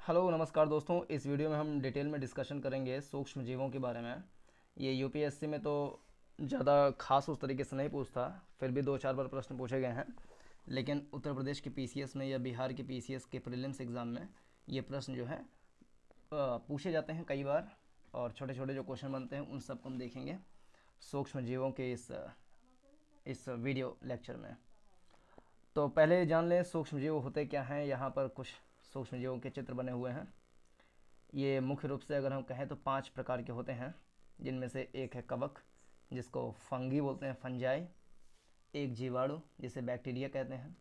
Hello नमस्कार दोस्तों। इस वीडियो में हम डिटेल में डिस्कशन करेंगे सूक्ष्म जीवों के बारे में। ये यूपीएससी में तो ज़्यादा खास उस तरीके से नहीं पूछता, फिर भी 2-4 बार प्रश्न पूछे गए हैं। लेकिन उत्तर प्रदेश के पीसीएस में या बिहार के पीसीएस के प्रीलिम्स एग्ज़ाम में ये प्रश्न जो है पूछे जाते हैं कई बार। और छोटे छोटे जो क्वेश्चन बनते हैं उन सब को हम देखेंगे सूक्ष्म जीवों के इस वीडियो लेक्चर में। तो पहले जान लें सूक्ष्म जीव होते क्या हैं। यहाँ पर कुछ सूक्ष्म जीवों के चित्र बने हुए हैं। ये मुख्य रूप से अगर हम कहें तो 5 प्रकार के होते हैं, जिनमें से एक है कवक, जिसको फंगी बोलते हैं, फंजाई। एक जीवाणु, जिसे बैक्टीरिया कहते हैं।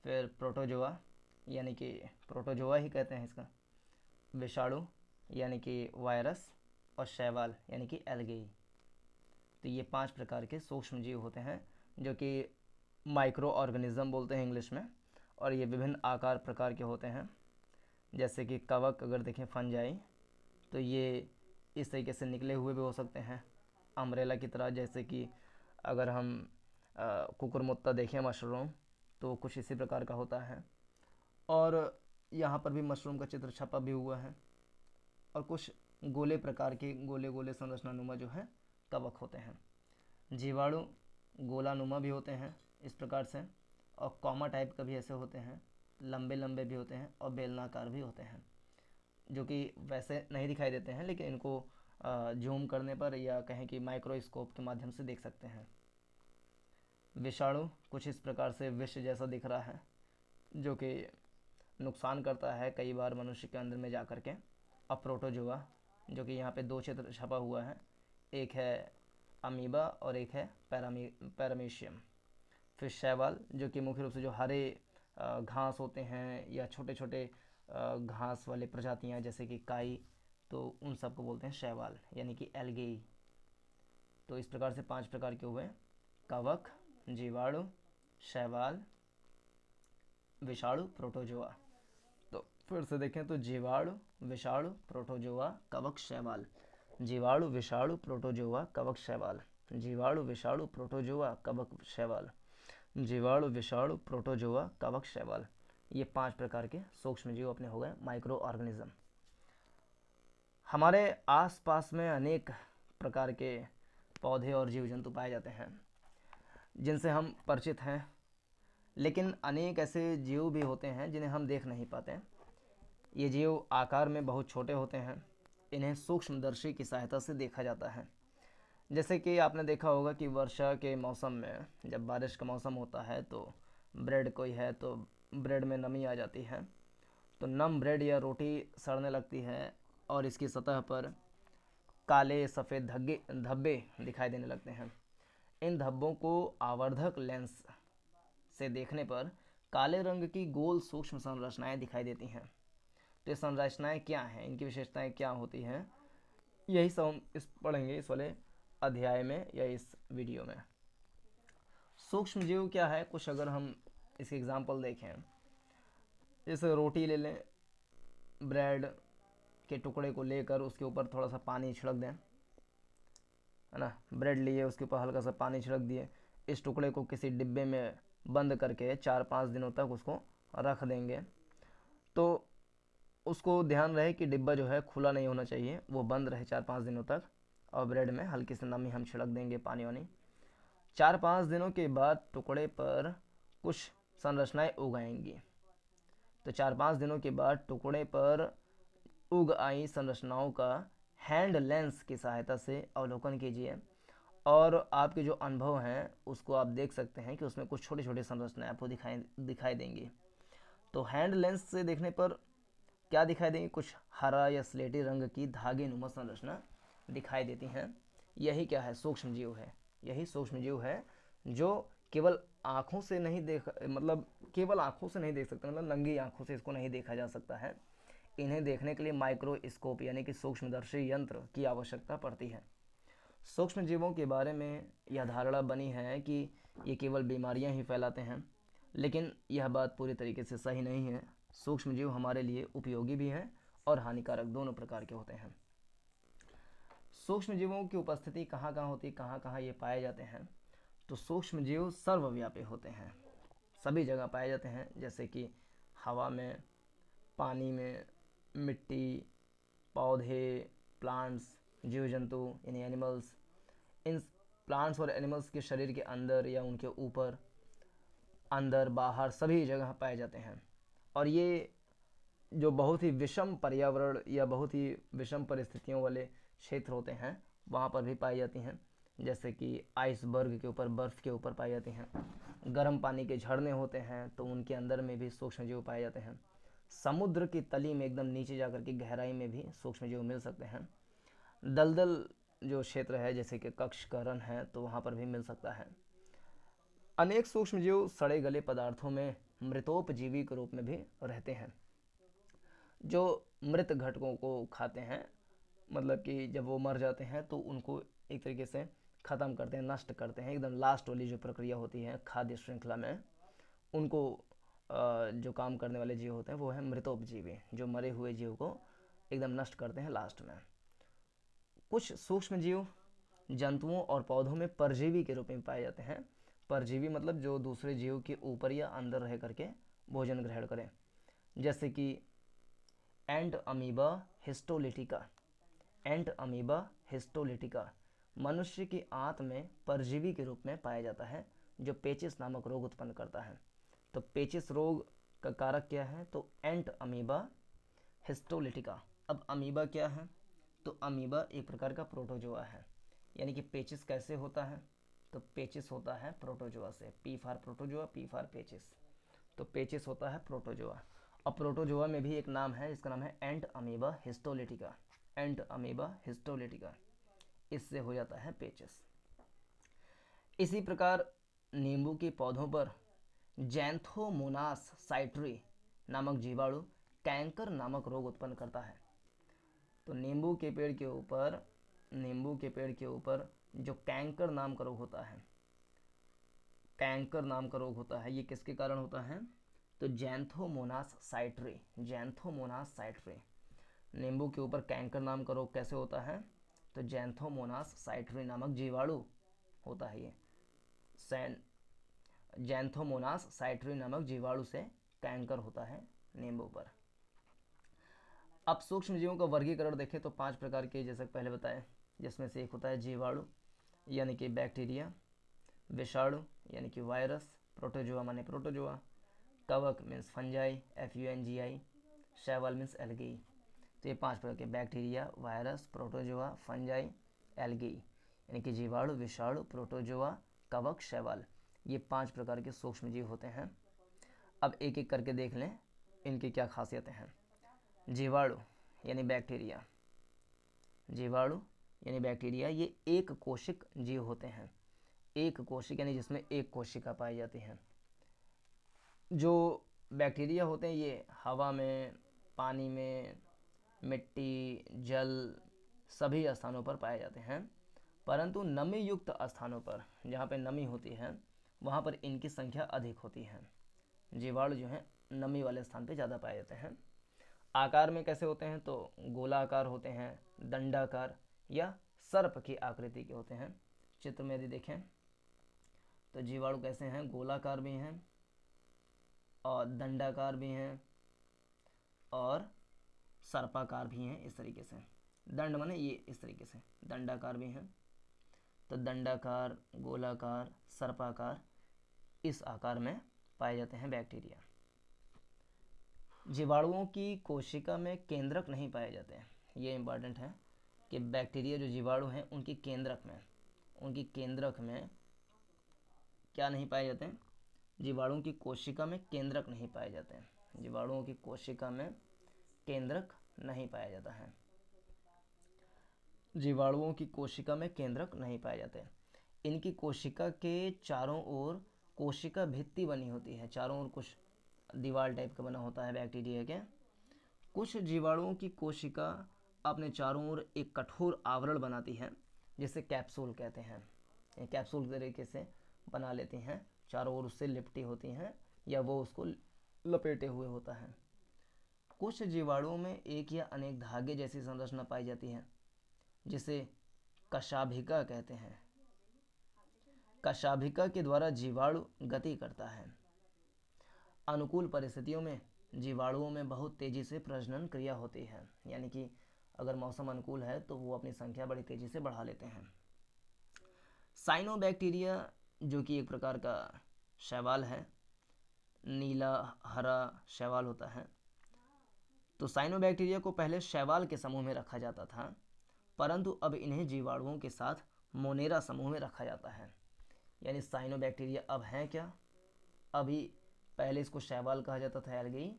फिर प्रोटोजोआ, यानी कि प्रोटोजोआ ही कहते हैं इसका। विषाणु, यानी कि वायरस। और शैवाल, यानी कि एल्गी। तो ये 5 प्रकार के सूक्ष्म जीव होते हैं, जो कि माइक्रो ऑर्गेनिज्म बोलते हैं इंग्लिश में। और ये विभिन्न आकार प्रकार के होते हैं। जैसे कि कवक अगर देखें, फंजाई, तो ये इस तरीके से निकले हुए भी हो सकते हैं अम्ब्रेला की तरह। जैसे कि अगर हम कुकुरमुत्ता देखें, मशरूम, तो कुछ इसी प्रकार का होता है। और यहाँ पर भी मशरूम का चित्र छपा भी हुआ है। और कुछ गोले प्रकार के, गोले गोले संरचनानुमा जो है कवक होते हैं। जीवाणु गोलानुमा भी होते हैं इस प्रकार से, और कॉमा टाइप का भी ऐसे होते हैं, लंबे लंबे भी होते हैं और बेलनाकार भी होते हैं, जो कि वैसे नहीं दिखाई देते हैं, लेकिन इनको जूम करने पर या कहें कि माइक्रोस्कोप के माध्यम से देख सकते हैं। विषाणु कुछ इस प्रकार से विष जैसा दिख रहा है, जो कि नुकसान करता है कई बार मनुष्य के अंदर में जा कर के। और प्रोटोजोआ, जो कि यहाँ पे 2 चित्र छपा हुआ है, एक है अमीबा और एक है पैरामीशियम। फिर शैवाल, जो कि मुख्य रूप से जो हरे घास होते हैं या छोटे छोटे घास वाले प्रजातियां, जैसे कि काई, तो उन सब को बोलते हैं शैवाल, यानी कि एल्गेई। तो इस प्रकार से 5 प्रकार के हुए: कवक, जीवाणु, शैवाल, विषाणु, प्रोटोजोआ। तो फिर से देखें तो जीवाणु, विषाणु, प्रोटोजोआ, कवक, शैवाल। जीवाणु, विषाणु, प्रोटोजोआ, कवक, शैवाल। जीवाणु, विषाणु, प्रोटोजोआ, कवक, शैवाल। जीवाणु, विषाणु, प्रोटोजोआ, कवक, शैवाल। ये 5 प्रकार के सूक्ष्म जीव अपने हो गए माइक्रो ऑर्गेनिज्म। हमारे आसपास में अनेक प्रकार के पौधे और जीव जंतु पाए जाते हैं, जिनसे हम परिचित हैं। लेकिन अनेक ऐसे जीव भी होते हैं जिन्हें हम देख नहीं पाते। ये जीव आकार में बहुत छोटे होते हैं। इन्हें सूक्ष्मदर्शी की सहायता से देखा जाता है। जैसे कि आपने देखा होगा कि वर्षा के मौसम में, जब बारिश का मौसम होता है, तो ब्रेड कोई है तो ब्रेड में नमी आ जाती है, तो नम ब्रेड या रोटी सड़ने लगती है और इसकी सतह पर काले सफ़ेद धब्बे धब्बे दिखाई देने लगते हैं। इन धब्बों को आवर्धक लेंस से देखने पर काले रंग की गोल सूक्ष्म संरचनाएं दिखाई देती हैं। तो ये संरचनाएं क्या हैं, इनकी विशेषताएं क्या होती हैं, यही सब हम पढ़ेंगे इस वाले अध्याय में या इस वीडियो में। सूक्ष्म जीव क्या है, कुछ अगर हम इसके एग्जाम्पल देखें, जैसे रोटी ले लें, ब्रेड के टुकड़े को लेकर उसके ऊपर थोड़ा सा पानी छिड़क दें, है ना। ब्रेड लिए, उसके ऊपर हल्का सा पानी छिड़क दिए, इस टुकड़े को किसी डिब्बे में बंद करके 4-5 दिनों तक उसको रख देंगे, तो उसको ध्यान रहे कि डिब्बा जो है खुला नहीं होना चाहिए, वो बंद रहे 4-5 दिनों तक। और ब्रेड में हल्की सी नमी हम छिड़क देंगे, पानी वानी। 4-5 दिनों के बाद टुकड़े पर कुछ संरचनाएं उग आएंगी। तो 4-5 दिनों के बाद टुकड़े पर उग आई संरचनाओं का हैंड लेंस की सहायता से अवलोकन कीजिए, और आपके जो अनुभव हैं उसको आप देख सकते हैं कि उसमें कुछ छोटी छोटी संरचनाएं आपको दिखाई देंगी। तो हैंड लेंस से देखने पर क्या दिखाई देंगी, कुछ हरा या स्लेटी रंग की धागे नुमा संरचना दिखाई देती हैं। यही क्या है, सूक्ष्म जीव है। यही सूक्ष्म जीव है जो केवल आँखों से नहीं देख, मतलब केवल आँखों से नहीं देख सकते, मतलब नंगी आँखों से इसको नहीं देखा जा सकता है। इन्हें देखने के लिए माइक्रोस्कोप यानी कि सूक्ष्मदर्शी यंत्र की आवश्यकता पड़ती है। सूक्ष्म जीवों के बारे में यह धारणा बनी है कि ये केवल बीमारियां ही फैलाते हैं, लेकिन यह बात पूरी तरीके से सही नहीं है। सूक्ष्म जीव हमारे लिए उपयोगी भी हैं और हानिकारक, दोनों प्रकार के होते हैं। सूक्ष्म जीवों की उपस्थिति कहाँ कहाँ होती है, कहाँ कहाँ ये पाए जाते हैं। तो सूक्ष्म जीव सर्वव्यापी होते हैं, सभी जगह पाए जाते हैं, जैसे कि हवा में, पानी में, मिट्टी, पौधे, प्लांट्स, जीव जंतु यानी एनिमल्स, इन प्लांट्स और एनिमल्स के शरीर के अंदर या उनके ऊपर, अंदर बाहर सभी जगह पाए जाते हैं। और ये जो बहुत ही विषम पर्यावरण या बहुत ही विषम परिस्थितियों वाले क्षेत्र होते हैं वहाँ पर भी पाई जाती हैं, जैसे कि आइसबर्ग के ऊपर, बर्फ़ के ऊपर पाई जाती हैं। गर्म पानी के झरने होते हैं तो उनके अंदर में भी सूक्ष्मजीव पाए जाते हैं। समुद्र की तली में एकदम नीचे जाकर के गहराई में भी सूक्ष्मजीव मिल सकते हैं। दलदल जो क्षेत्र है जैसे कि कक्षकरण है तो वहाँ पर भी मिल सकता है। अनेक सूक्ष्मजीव सड़े गले पदार्थों में मृतोपजीवी के रूप में भी रहते हैं, जो मृत घटकों को खाते हैं, मतलब कि जब वो मर जाते हैं तो उनको एक तरीके से ख़त्म करते हैं, नष्ट करते हैं। एकदम लास्ट वाली जो प्रक्रिया होती है खाद्य श्रृंखला में, उनको जो काम करने वाले जीव होते हैं वो है मृतोपजीवी, जो मरे हुए जीव को एकदम नष्ट करते हैं लास्ट में। कुछ सूक्ष्म जीव जंतुओं और पौधों में परजीवी के रूप में पाए जाते हैं। परजीवी मतलब जो दूसरे जीव के ऊपर या अंदर रह करके भोजन ग्रहण करें, जैसे कि एंट अमीबा हिस्टोलिटिका। एंट अमीबा हिस्टोलिटिका मनुष्य की आंत में परजीवी के रूप में पाया जाता है, जो पेचिस नामक रोग उत्पन्न करता है। तो पेचिस रोग का कारक क्या है? तो एंट अमीबा हिस्टोलिटिका। अब अमीबा क्या है? तो अमीबा एक प्रकार का प्रोटोजोआ है। यानी कि पेचिस कैसे होता है? तो पेचिस होता है प्रोटोजोआ से। P for protozoa, P for पेचिस। तो पेचिस होता है प्रोटोजोआ। अब प्रोटोजोआ में भी एक नाम है जिसका नाम है एंट अमीबा हिस्टोलिटिका। एंट अमीबा हिस्टोलिटिका, इससे हो जाता है पेचिस। इसी प्रकार नींबू के पौधों पर जैंथोमोनास साइट्री नामक जीवाणु कैंकर नामक रोग उत्पन्न करता है। तो नींबू के पेड़ के ऊपर जो कैंकर नाम का रोग होता है, कैंकर नाम का रोग होता है, ये किसके कारण होता है? तो जैंथोमोनास साइट्री। जैंथोमोनास साइट्री, नींबू के ऊपर कैंकर नाम का रोग कैसे होता है? तो जैंथोमोनास साइट्री नामक जीवाणु होता है। ये जैंथोमोनास साइट्री नामक जीवाणु से कैंकर होता है नींबू पर। अब सूक्ष्म जीवों का वर्गीकरण देखें तो 5 प्रकार के, जैसे पहले बताए, जिसमें से एक होता है जीवाणु यानी कि बैक्टीरिया, विषाणु यानी कि वायरस, प्रोटोजोआ माने प्रोटोजोआ, कवक मीन्स फंजाई, FUNGI, शैवाल मीन्स एल्गी। तो ये 5 प्रकार के bacteria, virus, protozoa, fungi, algae, यानी कि जीवाणु, विषाणु, प्रोटोजोआ, कवक, शैवाल, ये 5 प्रकार के सूक्ष्म जीव होते हैं। अब एक एक करके देख लें इनकी क्या खासियतें हैं। जीवाणु यानी बैक्टीरिया, जीवाणु यानी बैक्टीरिया, ये एक कोशिक जीव होते हैं। एक कोशिक यानी जिसमें एक कोशिका पाई जाती है। जो बैक्टीरिया होते हैं ये हवा में, पानी में, मिट्टी, जल सभी स्थानों पर पाए जाते हैं, परंतु नमी युक्त स्थानों पर, जहाँ पे नमी होती है वहाँ पर इनकी संख्या अधिक होती है। जीवाणु जो हैं नमी वाले स्थान पे ज़्यादा पाए जाते हैं। आकार में कैसे होते हैं? तो गोलाकार होते हैं, दंडाकार या सर्प की आकृति के होते हैं। चित्र में यदि देखें तो जीवाणु कैसे हैं? गोलाकार भी हैं और दंडाकार भी हैं और सर्पाकार भी हैं। इस तरीके से दंड माने ये, इस तरीके से दंडाकार भी हैं। तो दंडाकार, गोलाकार, सर्पाकार, इस आकार में पाए जाते हैं बैक्टीरिया। जीवाणुओं की कोशिका में केंद्रक नहीं पाए जाते हैं। ये इंपॉर्टेंट है कि बैक्टीरिया जो जीवाणु हैं उनकी केंद्रक में क्या नहीं पाए जाते हैं? जीवाणुओं की कोशिका में केंद्रक नहीं पाए जाते हैं। जीवाणुओं की कोशिका में केंद्रक नहीं पाया जाता है। जीवाणुओं की कोशिका में केंद्रक नहीं पाए जाते। इनकी कोशिका के चारों ओर कोशिका भित्ति बनी होती है। चारों ओर कुछ दीवार टाइप का बना होता है बैक्टीरिया के। कुछ जीवाणुओं की कोशिका अपने चारों ओर एक कठोर आवरण बनाती है, जिसे कैप्सूल कहते हैं। ये कैप्सूल तरीके से बना लेती हैं, चारों ओर उससे लिपटी होती हैं या वो उसको लपेटे हुए होता है। कुछ जीवाणुओं में एक या अनेक धागे जैसी संरचना पाई जाती है, जिसे कशाभिका कहते हैं। कशाभिका के द्वारा जीवाणु गति करता है। अनुकूल परिस्थितियों में जीवाणुओं में बहुत तेज़ी से प्रजनन क्रिया होती है, यानी कि अगर मौसम अनुकूल है तो वो अपनी संख्या बड़ी तेज़ी से बढ़ा लेते हैं। साइनोबैक्टीरिया जो कि एक प्रकार का शैवाल है, नीला हरा शैवाल होता है। तो साइनोबैक्टीरिया को पहले शैवाल के समूह में रखा जाता था, परंतु अब इन्हें जीवाणुओं के साथ मोनेरा समूह में रखा जाता है। यानी साइनोबैक्टीरिया अब हैं क्या, अभी पहले इसको शैवाल कहा जाता था, एल्गी,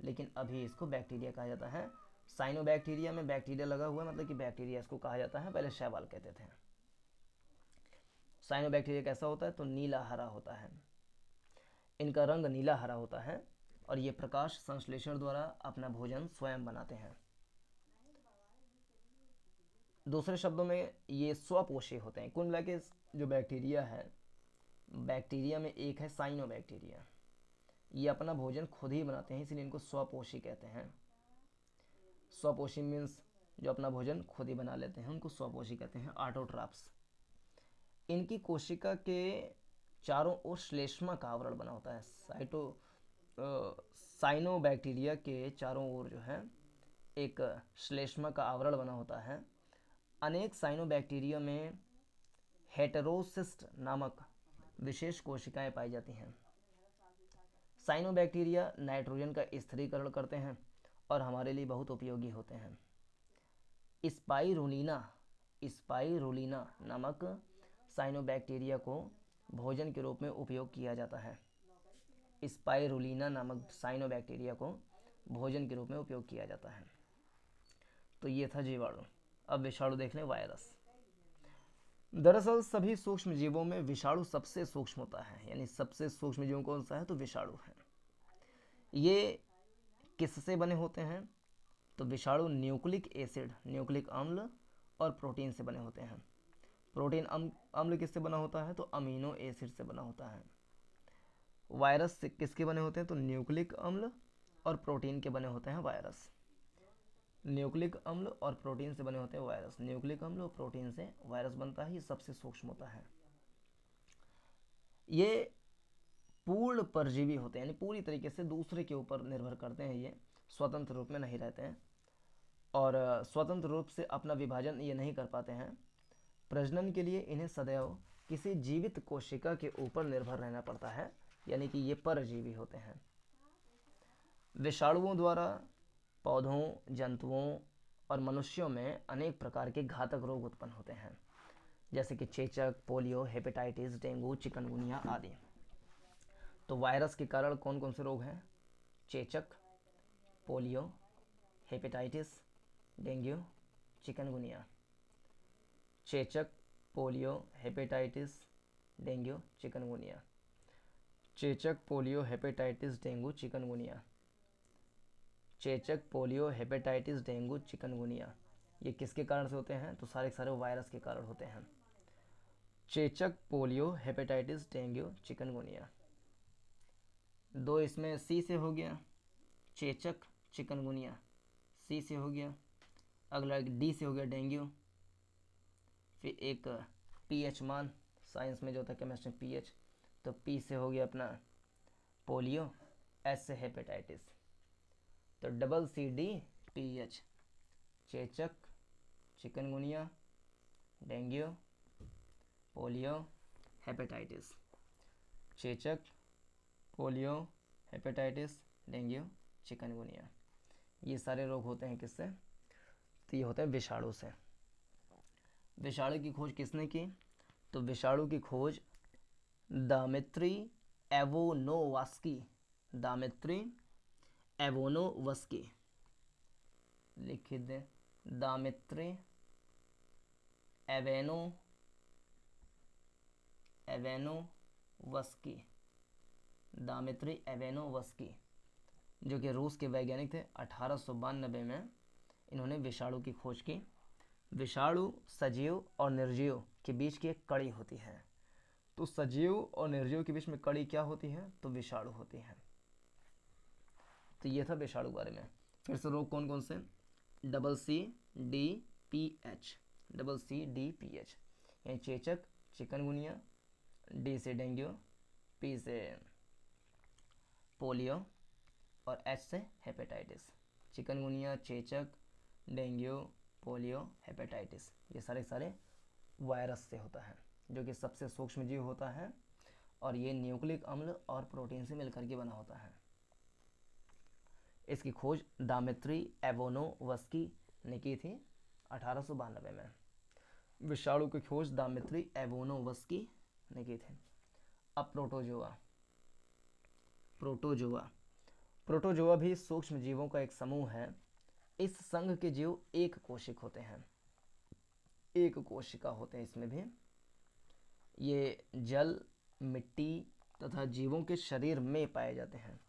लेकिन अभी इसको बैक्टीरिया कहा जाता है। साइनोबैक्टीरिया में बैक्टीरिया लगा हुआ है, मतलब कि बैक्टीरिया इसको कहा जाता है, पहले शैवाल कहते थे। साइनोबैक्टीरिया कैसा होता है, तो नीला हरा होता है, इनका रंग नीला हरा होता है और ये प्रकाश संश्लेषण द्वारा अपना भोजन स्वयं बनाते हैं। दूसरे शब्दों में ये स्वपोषी होते हैं। कुल मिला के जो बैक्टीरिया है, बैक्टीरिया में एक है साइनोबैक्टीरिया, ये अपना भोजन खुद ही बनाते हैं, इसलिए इनको स्वपोषी कहते हैं। स्वपोषी मीन्स जो अपना भोजन खुद ही बना लेते हैं, उनको स्वपोषी कहते हैं, ऑटोट्रॉफ्स। इनकी कोशिका के चारों ओर श्लेष्मा का आवरण बना होता है। साइनोबैक्टीरिया के चारों ओर जो है एक श्लेष्मा का आवरण बना होता है। अनेक साइनोबैक्टीरिया में हेटेरोसिस्ट नामक विशेष कोशिकाएं पाई जाती हैं। साइनोबैक्टीरिया नाइट्रोजन का स्थिरीकरण करते हैं और हमारे लिए बहुत उपयोगी होते हैं। स्पाइरुलिना नामक साइनोबैक्टीरिया को भोजन के रूप में उपयोग किया जाता है। स्पाइरुलिना नामक साइनोबैक्टीरिया को भोजन के रूप में उपयोग किया जाता है। तो ये था जीवाणु। अब विषाणु देख लें, वायरस। दरअसल सभी सूक्ष्म जीवों में विषाणु सबसे सूक्ष्म होता है, यानी सबसे सूक्ष्म जीव कौन सा है, तो विषाणु है। ये किससे बने होते हैं, तो विषाणु न्यूक्लिक एसिड, न्यूक्लिक अम्ल और प्रोटीन से बने होते हैं। प्रोटीन अम्ल किससे बना होता है, तो अमीनो एसिड से बना होता है। वायरस से किसके बने होते हैं, तो न्यूक्लिक अम्ल और प्रोटीन के बने होते हैं वायरस। न्यूक्लिक अम्ल और प्रोटीन से बने होते हैं वायरस। न्यूक्लिक अम्ल और प्रोटीन से वायरस बनता है, ये सबसे सूक्ष्म होता है। ये पूर्ण परजीवी होते हैं, यानी पूरी तरीके से दूसरे के ऊपर निर्भर करते हैं, ये स्वतंत्र रूप में नहीं रहते हैं और स्वतंत्र रूप से अपना विभाजन ये नहीं कर पाते हैं। प्रजनन के लिए इन्हें सदैव किसी जीवित कोशिका के ऊपर निर्भर रहना पड़ता है, यानी कि ये परजीवी होते हैं। विषाणुओं द्वारा पौधों, जंतुओं और मनुष्यों में अनेक प्रकार के घातक रोग उत्पन्न होते हैं, जैसे कि चेचक, पोलियो, हेपेटाइटिस, डेंगू, चिकनगुनिया आदि। तो वायरस के कारण कौन कौन से रोग हैं, चेचक, पोलियो, हेपेटाइटिस, डेंगू, चिकनगुनिया। चेचक, पोलियो, हेपेटाइटिस, डेंगू, चिकनगुनिया। चेचक, पोलियो, हेपेटाइटिस, डेंगू, चिकनगुनिया। चेचक, पोलियो, हेपेटाइटिस, डेंगू, चिकनगुनिया, ये किसके कारण से होते हैं, तो सारे सारे वायरस के कारण होते हैं। चेचक, पोलियो, हेपेटाइटिस, डेंगू, चिकनगुनिया। दो इसमें सी से हो गया, चेचक, चिकनगुनिया, सी से हो गया। अगला डी से हो गया डेंगू। फिर एक पीएच मान, साइंस में जो होता है केमिस्ट्री में पीएच, तो पी से हो गया अपना पोलियो, एस से हेपेटाइटिस, तो डबल सी डी पीएच, चेचक, चिकनगुनिया, डेंगू, पोलियो, हेपेटाइटिस। चेचक, पोलियो, हेपेटाइटिस, डेंगू, चिकनगुनिया, ये सारे रोग होते हैं किससे, तो ये होते हैं विषाणु से। विषाणु की खोज किसने की, तो विषाणु की खोज दामित्री एवोनोवस्की, दामित्री एवोनोवस्की, लिख दें, दामित्री एवेनोवस्की, दामित्री एवेनोवस्की, जो कि रूस के वैज्ञानिक थे। 1892 में इन्होंने विषाणु की खोज की। विषाणु सजीव और निर्जीव के बीच की एक कड़ी होती है। तो सजीव और निर्जीव के बीच में कड़ी क्या होती है, तो विषाणु होती है। तो ये था विषाणु बारे में। फिर से रोग कौन कौन से, double C D P H, double C D P H, यानी चेचक, चिकनगुनिया, डी से डेंगू, पी से पोलियो और एच से हेपेटाइटिस। चिकनगुनिया, चेचक, डेंगू, पोलियो, हेपेटाइटिस, ये सारे वायरस से होता है, जो कि सबसे सूक्ष्म जीव होता है और ये न्यूक्लिक अम्ल और प्रोटीन से मिलकर के बना होता है। इसकी खोज दामित्री एवोनोवस्की ने की थी 1892 में। विषाणु की खोज दामित्री एवोनोवस्की ने की थी। अब प्रोटोजोआ भी सूक्ष्म जीवों का एक समूह है। इस संघ के जीव एक कोशिक होते हैं, एक कोशिका होते हैं इसमें भी। ये जल, मिट्टी तथा जीवों के शरीर में पाए जाते हैं।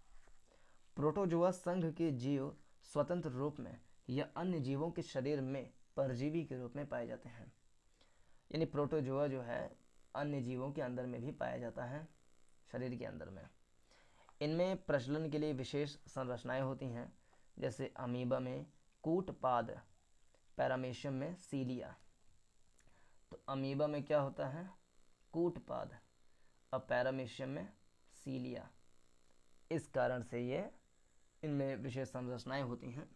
प्रोटोजोआ संघ के जीव स्वतंत्र रूप में या अन्य जीवों के शरीर में परजीवी के रूप में पाए जाते हैं। यानी प्रोटोजोआ जो है अन्य जीवों के अंदर में भी पाया जाता है, शरीर के अंदर में। इनमें प्रजनन के लिए विशेष संरचनाएं होती हैं, जैसे अमीबा में कूटपाद, पैरामीशियम में सीलिया। तो अमीबा में क्या होता है? कूटपाद, और पैरामीशियम में सीलिया। इस कारण से ये इनमें विशेष संरचनाएं होती हैं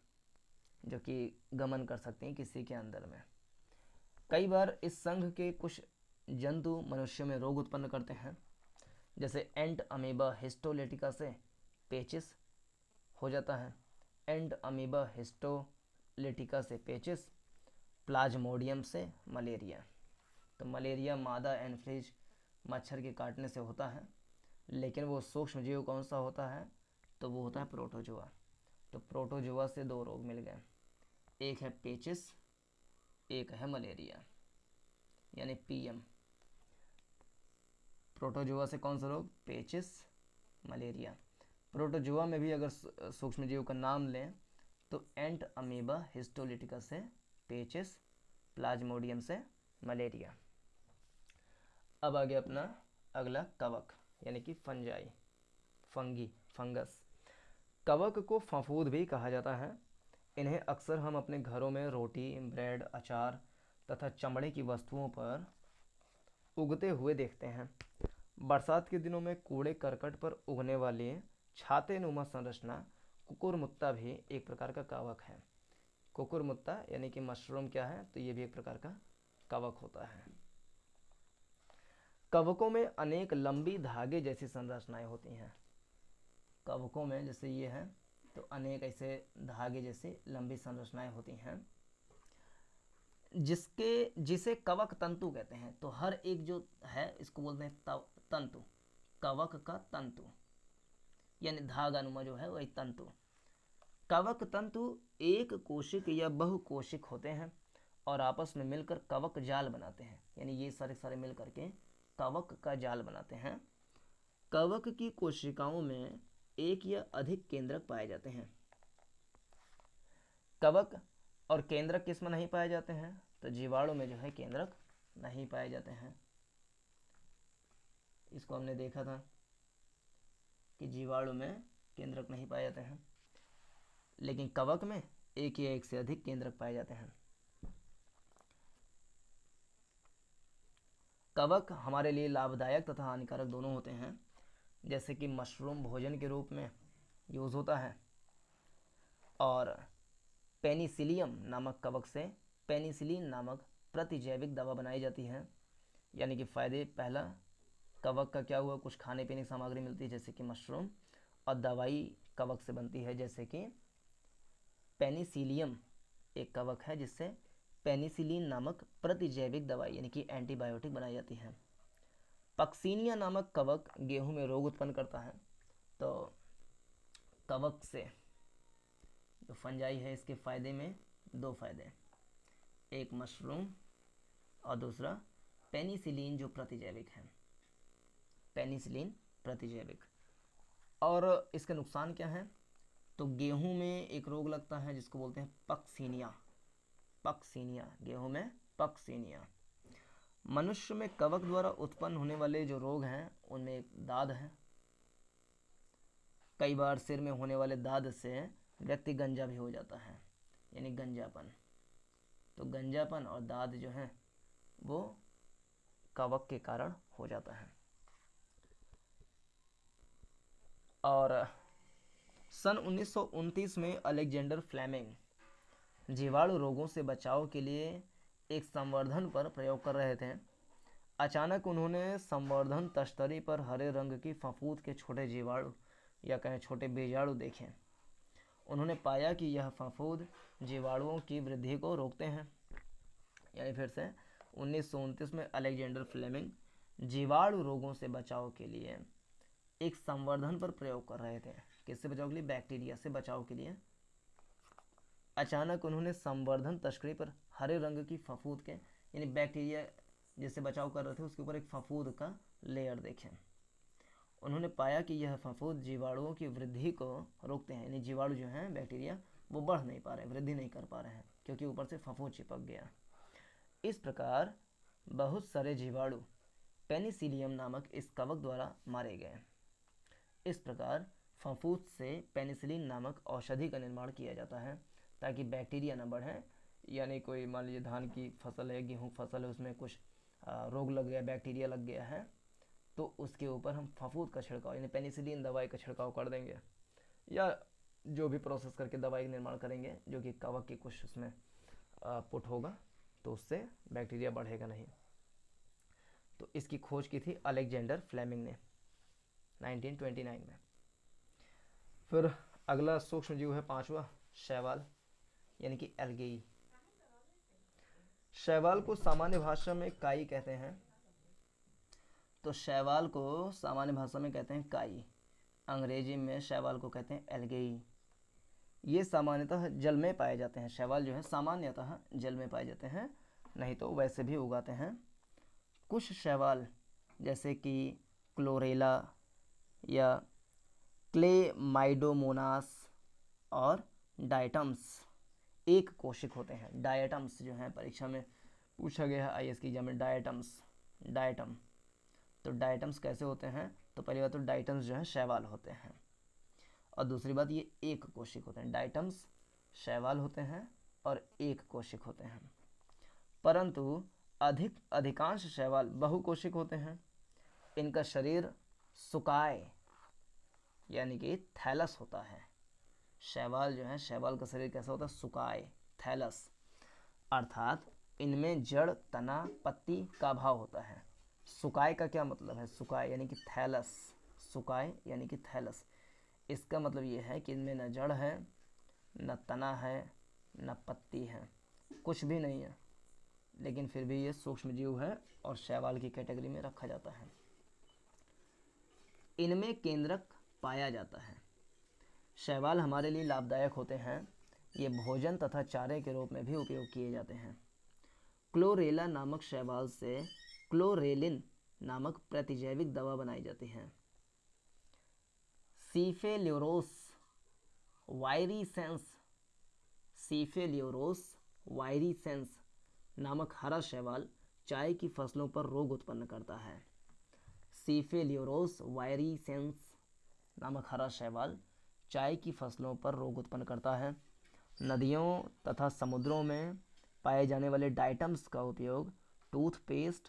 जो कि गमन कर सकती हैं किसी के अंदर में। कई बार इस संघ के कुछ जंतु मनुष्य में रोग उत्पन्न करते हैं, जैसे एंट अमीबा हिस्टोलेटिका से पेचिस हो जाता है। एंट अमीबा हिस्टोलेटिका से पेचिस, प्लाज्मोडियम से मलेरिया। तो मलेरिया मादा एनफ्लूएंजा मच्छर के काटने से होता है, लेकिन वो सूक्ष्म जीव कौन सा होता है? तो वो होता है प्रोटोजोआ। तो प्रोटोजोआ से दो रोग मिल गए, एक है पेचिस, एक है मलेरिया, यानी पीएम। प्रोटोजोआ से कौन सा रोग? पेचिस, मलेरिया। प्रोटोजोआ में भी अगर सूक्ष्म जीव का नाम लें तो एंट अमीबा हिस्टोलिटिका से पेचिस, प्लाज्मोडियम से मलेरिया। अब आ गया अपना अगला कवक, यानी कि फंगस। कवक को फफूंद भी कहा जाता है। इन्हें अक्सर हम अपने घरों में रोटी, ब्रेड, अचार तथा चमड़े की वस्तुओं पर उगते हुए देखते हैं। बरसात के दिनों में कूड़े करकट पर उगने वाली छाते नुमा संरचना कुकुरमुत्ता भी एक प्रकार का कवक है। कुकुरमुत्ता यानी कि मशरूम क्या है? तो ये भी एक प्रकार का कवक होता है। कवकों में अनेक लंबी धागे जैसी संरचनाएं होती हैं। कवकों में जैसे ये है तो अनेक ऐसे धागे जैसी लंबी संरचनाएं होती हैं, जिसे कवक तंतु कहते हैं। तो हर एक जो है इसको बोलते हैं तंतु, कवक का तंतु, यानी धागानुमा जो है वही तंतु। कवक तंतु एक कोशिक या बहुकोशिक होते हैं और आपस में मिलकर कवक जाल बनाते हैं, यानी ये सारे मिल करके कवक का जाल बनाते हैं। कवक की कोशिकाओं में एक या अधिक केंद्रक पाए जाते हैं। कवक और केंद्रक किसमें नहीं पाए जाते हैं? तो जीवाणु में जो है केंद्रक नहीं पाए जाते हैं। इसको हमने देखा था कि जीवाणु में केंद्रक नहीं पाए जाते हैं, लेकिन कवक में एक या एक से अधिक केंद्रक पाए जाते हैं। कवक हमारे लिए लाभदायक तथा हानिकारक दोनों होते हैं। जैसे कि मशरूम भोजन के रूप में यूज होता है, और पेनिसिलियम नामक कवक से पेनिसिलिन नामक प्रतिजैविक दवा बनाई जाती है। यानी कि फायदे, पहला, कवक का क्या हुआ? कुछ खाने पीने की सामग्री मिलती है जैसे कि मशरूम, और दवाई कवक से बनती है जैसे कि पेनिसिलियम एक कवक है जिससे पेनिसिलिन नामक प्रतिजैविक दवाई यानी कि एंटीबायोटिक बनाई जाती है। पक्सीनिया नामक कवक गेहूं में रोग उत्पन्न करता है। तो कवक से जो फंजाई है इसके फायदे में दो फायदे, एक मशरूम और दूसरा पेनिसिलिन जो प्रतिजैविक है, पेनिसिलिन प्रतिजैविक। और इसके नुकसान क्या है? तो गेहूं में एक रोग लगता है जिसको बोलते हैं पक्सीनिया, गेहूं में पक्सीनिया। मनुष्य में कवक द्वारा उत्पन्न होने वाले जो रोग हैं उनमें एक दाद है। कई बार सिर में होने वाले दाद से व्यक्ति गंजा भी हो जाता है, यानी गंजापन। तो गंजापन और दाद जो है वो कवक के कारण हो जाता है। और सन 1929 में अलेक्जेंडर फ्लेमिंग जीवाणु रोगों से बचाव के लिए एक संवर्धन पर प्रयोग कर रहे थे। अचानक उन्होंने संवर्धन तश्तरी पर हरे रंग की फफूंद के छोटे जीवाणु या कहें छोटे बीजाणु देखे। उन्होंने पाया कि यह फफूंद जीवाणुओं की वृद्धि को रोकते हैं। यानी फिर से 1929 में अलेक्जेंडर फ्लेमिंग जीवाणु रोगों से बचाव के लिए एक संवर्धन पर प्रयोग कर रहे थे। किससे बचाव के लिए? बैक्टीरिया से बचाव के लिए। अचानक उन्होंने संवर्धन तस्करी पर हरे रंग की फफूंद के यानी बैक्टीरिया जिससे बचाव कर रहे थे उसके ऊपर एक फफूंद का लेयर देखे। उन्होंने पाया कि यह फफूंद जीवाणुओं की वृद्धि को रोकते हैं। यानी जीवाणु जो हैं बैक्टीरिया वो बढ़ नहीं पा रहे, वृद्धि नहीं कर पा रहे हैं क्योंकि ऊपर से फफूंद चिपक गया। इस प्रकार बहुत सारे जीवाणु पेनिसिलियम नामक इस कवक द्वारा मारे गए। इस प्रकार फफूंद से पेनिसिलिन नामक औषधि का निर्माण किया जाता है ताकि बैक्टीरिया न बढ़े। यानी कोई मान लीजिए धान की फसल है, गेहूँ फसल है, उसमें कुछ रोग लग गया, बैक्टीरिया लग गया है, तो उसके ऊपर हम फफूंद का छिड़काव यानी पेनिसिलिन दवाई का छिड़काव कर देंगे या जो भी प्रोसेस करके दवाई का निर्माण करेंगे जो कि कवक की कुछ उसमें पुट होगा, तो उससे बैक्टीरिया बढ़ेगा नहीं। तो इसकी खोज की थी अलेक्जेंडर फ्लेमिंग ने 1929 में। फिर अगला सूक्ष्म जीव है पांचवा, शैवाल यानी कि एल्गेई। शैवाल को सामान्य भाषा में काई कहते हैं। तो शैवाल को सामान्य भाषा में कहते हैं काई, अंग्रेजी में शैवाल को कहते हैं एल्गेई। ये सामान्यतः जल में पाए जाते हैं। शैवाल जो है सामान्यतः जल में पाए जाते हैं, नहीं तो वैसे भी उगाते हैं। कुछ शैवाल जैसे कि क्लोरेला या क्लेमाइडोमोनास और डायटम्स एक कोशिक होते हैं। डायटम्स जो हैं परीक्षा में पूछा गया है आईएएस की एग्जाम में, डायटम। तो डायटम्स कैसे होते हैं? तो पहली बात तो डायटम्स जो है शैवाल होते हैं और दूसरी बात ये एक कोशिक होते हैं। डायटम्स शैवाल होते हैं और एक कोशिक होते हैं, परंतु अधिकांश शैवाल बहुकोशिक होते हैं। इनका शरीर सुकाय यानी कि थैलस होता है। शैवाल जो है, शैवाल का शरीर कैसा होता है? सुकाय, थैलस, अर्थात इनमें जड़, तना, पत्ती का अभाव होता है। सुकाय का क्या मतलब है? सुकाय यानी कि थैलस, सुकाय यानी कि थैलस। इसका मतलब ये है कि इनमें न जड़ है, न तना है, न पत्ती है, कुछ भी नहीं है, लेकिन फिर भी ये सूक्ष्म जीव है और शैवाल की कैटेगरी में रखा जाता है। इनमें केंद्रक पाया जाता है। शैवाल हमारे लिए लाभदायक होते हैं। ये भोजन तथा चारे के रूप में भी उपयोग किए जाते हैं। क्लोरेला नामक शैवाल से क्लोरेलिन नामक प्रतिजैविक दवा बनाई जाती है। सीफेल्योरोस वायरिसेंस नामक हरा शैवाल चाय की फसलों पर रोग उत्पन्न करता है। सीफेल्योरोस वायरिसेंस नामक हरा शैवाल चाय की फसलों पर रोग उत्पन्न करता है। नदियों तथा समुद्रों में पाए जाने वाले डाइटम्स का उपयोग टूथपेस्ट,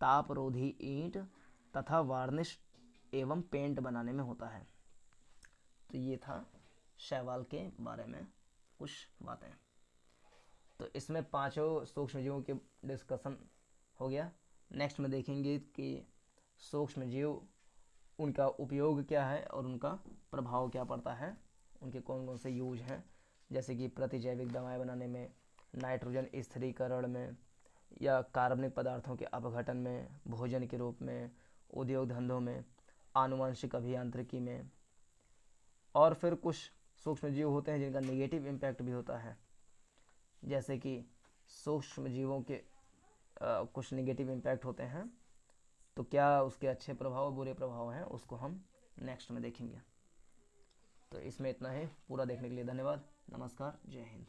तापरोधी ईंट तथा वार्निश एवं पेंट बनाने में होता है। तो ये था शैवाल के बारे में कुछ बातें। तो इसमें पांचों सूक्ष्मजीवों के डिस्कशन हो गया। नेक्स्ट में देखेंगे कि सूक्ष्मजीव उनका उपयोग क्या है और उनका प्रभाव क्या पड़ता है, उनके कौन कौन से यूज हैं, जैसे कि प्रतिजैविक दवाएं बनाने में, नाइट्रोजन स्थिरीकरण में या कार्बनिक पदार्थों के अपघटन में, भोजन के रूप में, उद्योग धंधों में, आनुवंशिक अभियांत्रिकी में। और फिर कुछ सूक्ष्मजीव होते हैं जिनका नेगेटिव इम्पैक्ट भी होता है, जैसे कि सूक्ष्मजीवों के कुछ नेगेटिव इम्पैक्ट होते हैं, तो क्या उसके अच्छे प्रभाव बुरे प्रभाव हैं उसको हम नेक्स्ट में देखेंगे। तो इसमें इतना ही। पूरा देखने के लिए धन्यवाद। नमस्कार, जय हिंद।